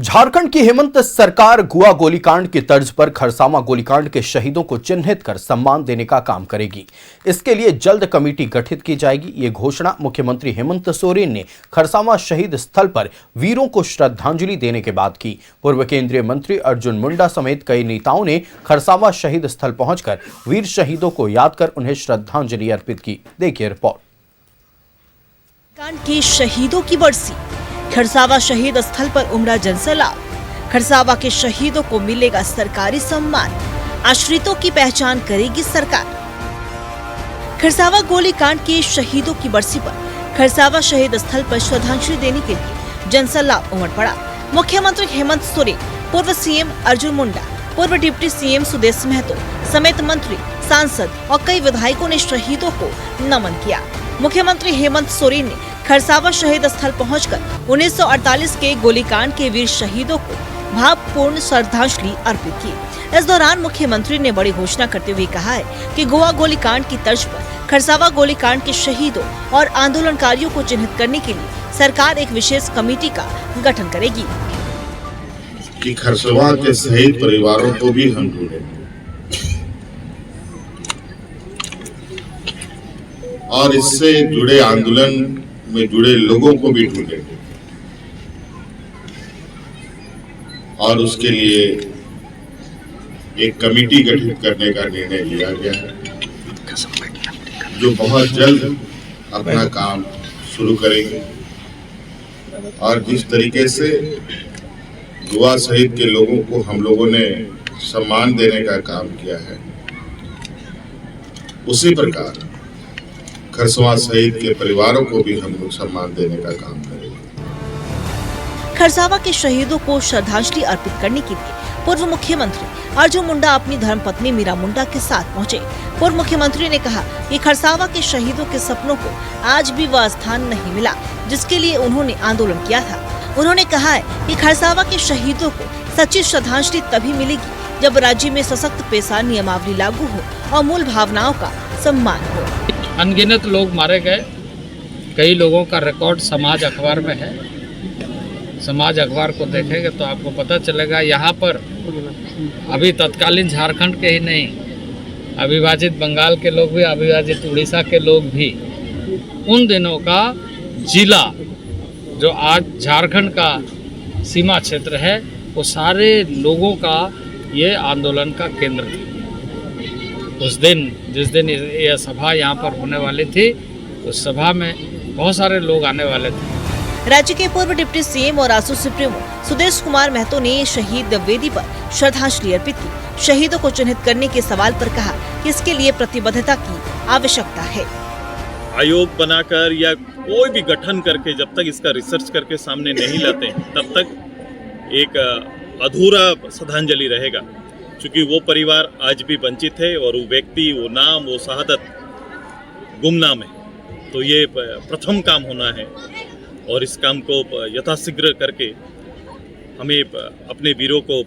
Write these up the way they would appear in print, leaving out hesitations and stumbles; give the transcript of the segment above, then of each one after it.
झारखंड की हेमंत सरकार गुआ गोलीकांड की तर्ज पर खरसावां गोलीकांड के शहीदों को चिन्हित कर सम्मान देने का काम करेगी। इसके लिए जल्द कमेटी गठित की जाएगी। ये घोषणा मुख्यमंत्री हेमंत सोरेन ने खरसावां शहीद स्थल पर वीरों को श्रद्धांजलि देने के बाद की। पूर्व केंद्रीय मंत्री अर्जुन मुंडा समेत कई नेताओं ने खरसावां शहीद स्थल पहुंचकर वीर शहीदों को याद कर उन्हें श्रद्धांजलि अर्पित की। देखिए रिपोर्ट। कांड के शहीदों की बरसी, खरसावां शहीद स्थल पर उमड़ा जनसैलाब। खरसावां के शहीदों को मिलेगा सरकारी सम्मान, आश्रितों की पहचान करेगी सरकार। खरसावां गोलीकांड के शहीदों की बरसी पर खरसावां शहीद स्थल पर श्रद्धांजलि देने के लिए जनसैलाब उमड़ पड़ा। मुख्यमंत्री हेमंत सोरेन, पूर्व सीएम अर्जुन मुंडा, पूर्व डिप्टी सीएम सुदेश महतो समेत मंत्री, सांसद और कई विधायकों ने शहीदों को नमन किया। मुख्यमंत्री हेमंत सोरेन ने खरसावां शहीद स्थल पहुंचकर 1948 के गोलीकांड के वीर शहीदों को भावपूर्ण श्रद्धांजलि अर्पित की। इस दौरान मुख्यमंत्री ने बड़ी घोषणा करते हुए कहा है कि गोवा गोलीकांड की तर्ज पर खरसावां गोलीकांड के शहीदों और आंदोलनकारियों को चिन्हित करने के लिए सरकार एक विशेष कमेटी का गठन करेगी। कि खरसावां के शहीद परिवारों को भी हम ढूंढेंगे और इससे जुड़े आंदोलन में जुड़े लोगों को भी ढूंढेंगे और उसके लिए एक कमेटी गठित करने का निर्णय लिया गया है, जो बहुत जल्द अपना काम शुरू करेंगे। और जिस तरीके से युवा शहीद के लोगों को हम लोगों ने सम्मान देने का काम किया है, उसी प्रकार खरसावां शहीद के परिवारों को भी हम लोग सम्मान देने का काम करेंगे। खरसावां के शहीदों को श्रद्धांजलि अर्पित करने के लिए पूर्व मुख्यमंत्री अर्जुन मुंडा अपनी धर्मपत्नी मीरा मुंडा के साथ पहुंचे। पूर्व मुख्यमंत्री ने कहा कि खरसावां के शहीदों के सपनों को आज भी वह स्थान नहीं मिला जिसके लिए उन्होंने आंदोलन किया था। उन्होंने कहा है कि खरसावां के शहीदों को सच्ची श्रद्धांजलि तभी मिलेगी जब राज्य में सशक्त पेशा नियमावली लागू हो और मूल भावनाओं का सम्मान हो। अनगिनत लोग मारे गए, कई लोगों का रिकॉर्ड समाज अखबार में है। समाज अखबार को देखेंगे तो आपको पता चलेगा। यहाँ पर अभी तत्कालीन झारखंड के ही नहीं, अविभाजित बंगाल के लोग भी, अविभाजित उड़ीसा के लोग भी, उन दिनों का जिला जो आज झारखंड का सीमा क्षेत्र है, वो सारे लोगों का ये आंदोलन का केंद्र था। उस दिन जिस दिन यह सभा यहाँ पर होने वाली थी, उस सभा में बहुत सारे लोग आने वाले थे। राज्य के पूर्व डिप्टी सीएम और आसू सुप्रीमो सुदेश कुमार महतो ने शहीद वेदी पर श्रद्धांजलि अर्पित की। शहीदों को चिन्हित करने के सवाल पर कहा कि इसके लिए प्रतिबद्धता की आवश्यकता है। आयोग बनाकर या कोई भी गठन करके जब तक इसका रिसर्च करके सामने नहीं लाते हैं, तब तक एक अधूरा श्रद्धांजलि रहेगा। क्योंकि वो परिवार आज भी वंचित है और वो व्यक्ति, वो नाम, वो शहादत गुमनाम है। तो ये प्रथम काम होना है और इस काम को यथाशीघ्र करके हमें अपने वीरों को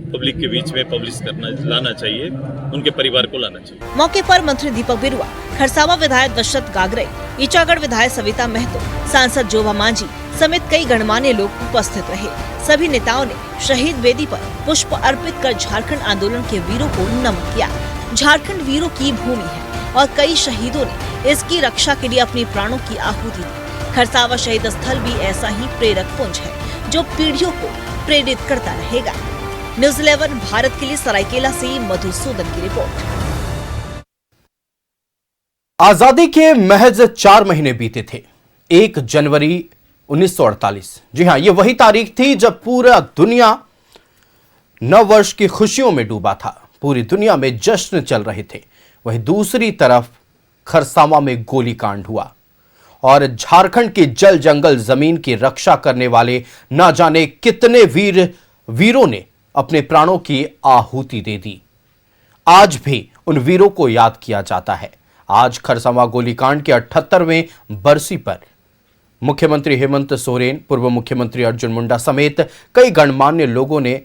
पब्लिक के बीच में पब्लिश लाना चाहिए, उनके परिवार को लाना चाहिए। मौके पर मंत्री दीपक बिरुआ, खरसावां विधायक दशरथ गागरे, ईचागढ़ विधायक सविता महतो, सांसद जोबा मांझी समेत कई गणमान्य लोग उपस्थित रहे। सभी नेताओं ने शहीद वेदी पर पुष्प अर्पित कर झारखंड आंदोलन के वीरों को नमन किया। झारखंड वीरों की भूमि है और कई शहीदों ने इसकी रक्षा के लिए अपने प्राणों की आहुति दी। खरसावां शहीद स्थल भी ऐसा ही प्रेरक पुंज है जो पीढ़ियों को प्रेरित करता रहेगा। न्यूज़ 11 भारत के लिए सरायकेला से मधुसूदन की रिपोर्ट। आजादी के महज 4 महीने बीते थे। 1 जनवरी 1948। जी हां, यह वही तारीख थी जब पूरा दुनिया नव वर्ष की खुशियों में डूबा था। पूरी दुनिया में जश्न चल रहे थे। वहीं दूसरी तरफ खरसावां में गोलीकांड हुआ और झारखंड की जल जंगल जमीन की रक्षा करने वाले ना जाने कितने वीरों ने अपने प्राणों की आहुति दे दी। आज भी उन वीरों को याद किया जाता है। आज खरसावां गोलीकांड के 78वें बरसी पर मुख्यमंत्री हेमंत सोरेन, पूर्व मुख्यमंत्री अर्जुन मुंडा समेत कई गणमान्य लोगों ने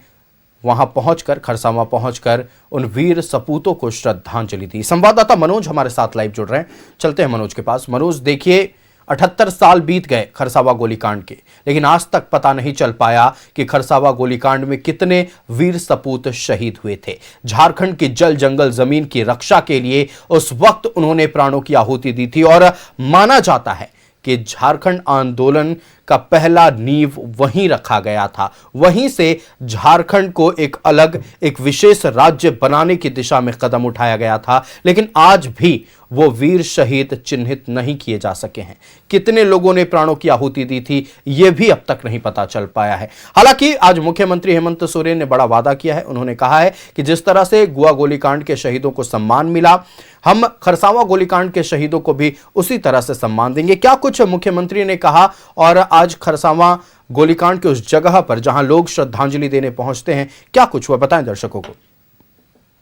वहां पहुंचकर, खरसावां पहुंचकर उन वीर सपूतों को श्रद्धांजलि दी। संवाददाता मनोज हमारे साथ लाइव जुड़ रहे हैं। चलते हैं मनोज के पास। मनोज, देखिए 78 साल बीत गए खरसावा गोलीकांड के, लेकिन आज तक पता नहीं चल पाया कि खरसावा गोलीकांड में कितने वीर सपूत शहीद हुए थे। झारखंड की जल जंगल जमीन की रक्षा के लिए उस वक्त उन्होंने प्राणों की आहुति दी थी और माना जाता है कि झारखंड आंदोलन का पहला नींव वहीं रखा गया था। वहीं से झारखंड को एक विशेष राज्य बनाने की दिशा में कदम उठाया गया था, लेकिन आज भी वो वीर शहीद चिन्हित नहीं किए जा सके हैं। कितने लोगों ने प्राणों की आहुति दी थी, यह भी अब तक नहीं पता चल पाया है। हालांकि आज मुख्यमंत्री हेमंत सोरेन ने बड़ा वादा किया है। उन्होंने कहा है कि जिस तरह से गुआ गोलीकांड के शहीदों को सम्मान मिला, हम खरसावा गोलीकांड के शहीदों को भी उसी तरह से सम्मान देंगे। क्या कुछ मुख्यमंत्री ने कहा, और आज खरसावा गोलीकांड के उस जगह पर जहां लोग श्रद्धांजलि देने पहुंचते हैं, क्या कुछ हुआ, बताएं दर्शकों को।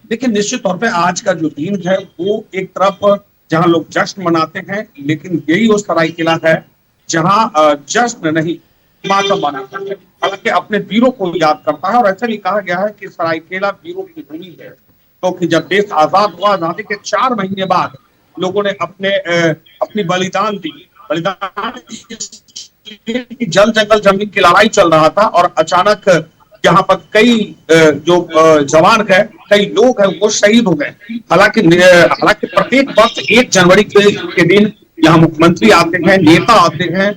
देखिए, निश्चित तौर पे आज का जो दिन है वो एक तरफ जहां लोग जश्न मनाते हैं, लेकिन यही वो सरायकेला है जहां जश्न नहीं मातम मनाता है। हालांकि अपने वीरों को याद करता है, और ऐसा भी कहा गया है कि सरायकेला वीरों की भूमि है, क्योंकि जब देश आजाद हुआ, आजादी के 4 महीने बाद लोगों ने अपनी बलिदान दी। जल जंगल जमीन की लड़ाई चल रहा था और अचानक यहाँ पर कई जो जवान है, कई लोग हैं, वो शहीद हो गए। हालांकि प्रत्येक वर्ष 1 जनवरी के दिन यहाँ मुख्यमंत्री आते हैं, नेता आते हैं,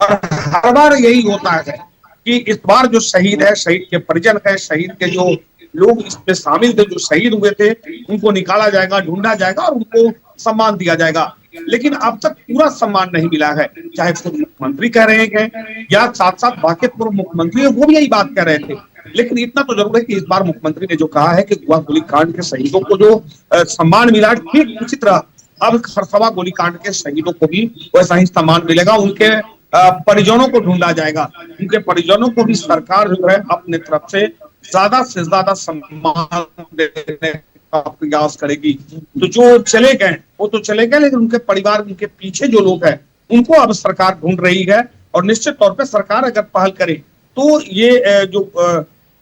और हर बार यही होता है कि इस बार जो शहीद है, शहीद के परिजन है, शहीद के जो लोग इसमें शामिल थे, जो शहीद हुए थे, उनको निकाला जाएगा, ढूंढा जाएगा और उनको सम्मान दिया जाएगा। लेकिन अब तक पूरा सम्मान नहीं मिला है। चाहे पूर्व मुख्यमंत्री कह रहे हैं या साथ साथ बाकी पूर्व मुख्यमंत्री है, वो भी यही बात कह रहे थे। लेकिन इतना तो जरूर है कि इस बार मुख्यमंत्री ने जो कहा है कि गुआ गोलीकांड के शहीदों को जो सम्मान मिला, ठीक उसी तरह अब खरसावा गोलीकांड के शहीदों को भी वैसा ही सम्मान मिलेगा। उनके परिजनों को ढूंढा जाएगा, उनके परिजनों को भी सरकार जो है अपने तरफ से ज्यादा सम्मान देने का प्रयास करेगी। तो जो चले गए वो तो चले गए, लेकिन उनके परिवार, उनके पीछे जो लोग हैं, उनको अब सरकार ढूंढ रही है। और निश्चित तौर पे सरकार अगर पहल करे तो ये जो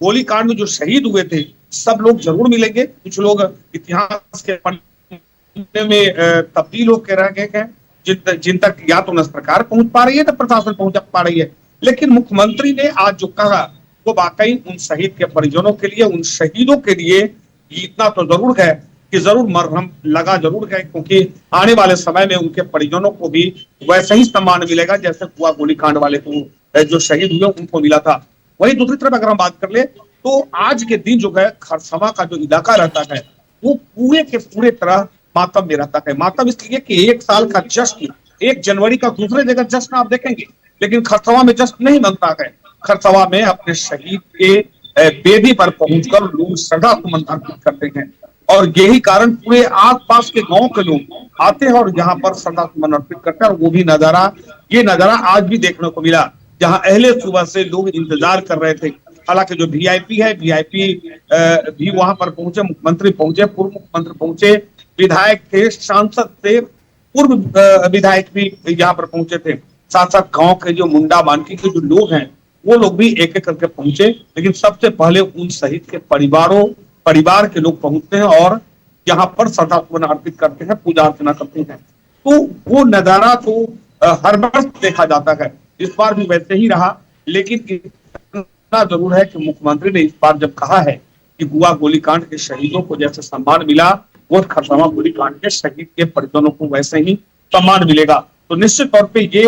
गोलीकांड में जो शहीद हुए थे, सब लोग जरूर मिलेंगे। कुछ लोग इतिहास के पन्ने में तब्दील होकर रह गए हैं, जिन तक या तो न सरकार पहुंच पा रही है, न प्रशासन पहुंच पा रही है। लेकिन मुख्यमंत्री ने आज जो कहा वो वाकई उन शहीद के परिजनों के लिए, उन शहीदों के लिए इतना तो जरूर है कि जरूर मरहम लगा जरूर है, क्योंकि आने वाले समय में उनके परिजनों को भी वैसे ही सम्मान मिलेगा जैसे गुआ गोलीकांड वाले को जो शहीद हुए उनको मिला था। वहीं दूसरी तरफ अगर हम बात कर ले तो आज के दिन जो है खरसावा का जो इलाका रहता है वो पूरे के पूरे तरह मातम में रहता है। मातम इसलिए कि 1 साल का जश्न, 1 जनवरी का दूसरे जगह जश्न आप देखेंगे, लेकिन खरसावा में जश्न नहीं बनता है। खरसावा में अपने शहीद के बेदी पर पहुंचकर लोग श्रद्धा सुमन अर्पित करते हैं, और यही कारण पूरे आसपास के गांव के लोग आते हैं और यहाँ पर श्रद्धा सुमन अर्पित करते हैं। और वो भी ये नजारा आज भी देखने को मिला, जहां अहले सुबह से लोग इंतजार कर रहे थे। हालांकि जो वीआईपी है, वीआईपी भी वहां पर पहुंचे, मुख्यमंत्री पहुंचे, पूर्व मुख्यमंत्री पहुंचे, विधायक थे, सांसद थे, पूर्व विधायक भी यहाँ पर पहुंचे थे। साथ साथ गांव के जो मुंडा मानकी के जो लोग हैं वो लोग भी एक एक करके पहुंचे। लेकिन सबसे पहले उन शहीद के परिवार के लोग पहुंचते हैं और यहाँ पर श्रद्धा सुमन अर्पित करते हैं, पूजा अर्चना करते हैं। तो वो नजारा तो हर वर्ष देखा जाता है, इस बार भी वैसे ही रहा। लेकिन इतना जरूर है कि मुख्यमंत्री ने इस बार जब कहा है कि गुआ गोलीकांड के शहीदों को जैसे सम्मान मिला, वो खरसावा गोलीकांड के शहीद के परिजनों को वैसे ही सम्मान मिलेगा। तो निश्चित तौर पे ये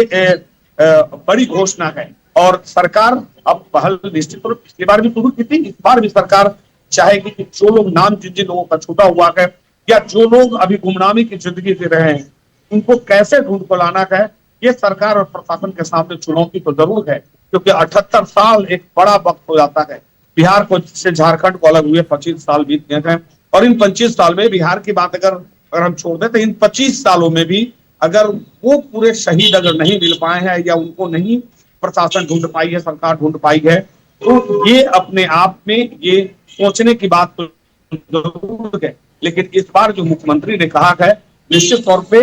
बड़ी घोषणा है, और सरकार अब पहल निश्चित रूप पिछली बार भी शुरू की थी, इस बार भी सरकार चाहेगी कि जो लोग नाम जिन लोगों का छूटा हुआ है या जो लोग अभी गुमनामी की जिंदगी जी रहे हैं, उनको कैसे ढूंढ को लाना है, ये सरकार और प्रशासन के सामने चुनौती तो जरूर है। क्योंकि 78 साल एक बड़ा वक्त हो जाता है। बिहार को से झारखंड को अलग हुए 25 साल बीत गए हैं, और इन 25 साल में बिहार की बात अगर हम छोड़ दें तो इन 25 सालों में भी अगर वो पूरे शहीद अगर नहीं मिल पाए हैं या उनको नहीं प्रशासन ढूंढ पाई है, सरकार ढूंढ पाई है, तो ये अपने आप में ये सोचने की बात तो जरूर है। लेकिन इस बार जो मुख्यमंत्री ने कहा है, निश्चित तौर पे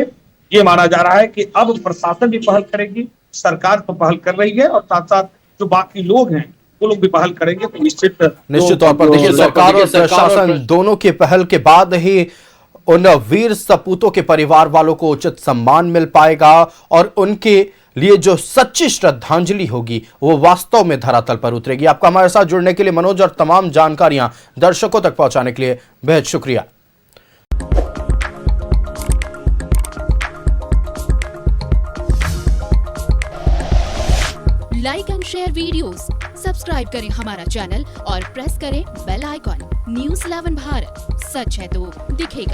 ये माना जा रहा है कि अब प्रशासन भी पहल करेगी, सरकार तो पहल कर रही है, और साथ साथ जो बाकी लोग हैं वो लोग भी पहल करेंगे। तो निश्चित तौर पर देखिए, सरकार और प्रशासन दोनों के पहल के बाद ही उन वीर सपूतों के परिवार वालों को उचित सम्मान मिल पाएगा और उनके लिए जो सच्ची श्रद्धांजलि होगी वो वास्तव में धरातल पर उतरेगी। आपका हमारे साथ जुड़ने के लिए मनोज और तमाम जानकारियां दर्शकों तक पहुंचाने के लिए बेहद शुक्रिया। Like and share videos, subscribe करें हमारा चैनल और प्रेस करें बेल आइकॉन। न्यूज़ 11 भारत, सच है तो दिखेगा।